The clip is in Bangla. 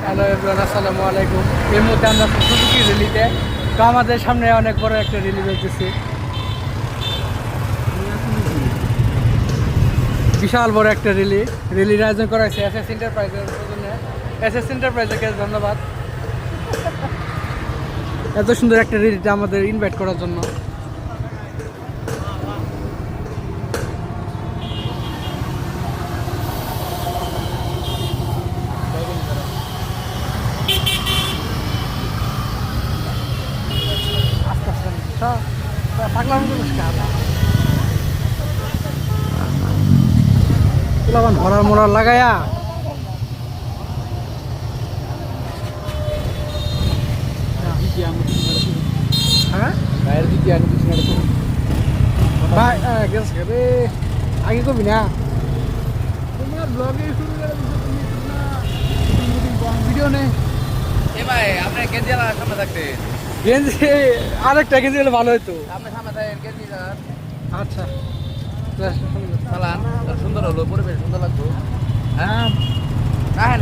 হ্যালো এভরিওয়ান, আসসালামু আলাইকুম। এই মুহূর্তে আমরা সুজুকি রিলিতে, তো আমাদের সামনে অনেক বড় একটা রিলি চলতেছে, বিশাল বড় একটা রিলির আয়োজন করা হয়েছে এসএস এন্টারপ্রাইজের জন্য। এসএস এন্টারপ্রাইজকে ধন্যবাদ এত সুন্দর একটা রিলিতে আমাদের ইনভাইট করার জন্য। পাগলাম ভরার মোড়ার লাগায়া হ্যাঁ ভাই গেছে রে, আগে কবি না তোমার ব্লগে শুরু করে ভিডিও নেই ভাই আপনার গেঞ্জি সামনে থাকতে গেঞ্জি, আরেকটা গেঞ্জি হলে ভালো হতো। আপনার সামনে থাকেন গেঞ্জি আচ্ছা চালান সুন্দর হলো, পরিবেশ সুন্দর লাগতো। হ্যাঁ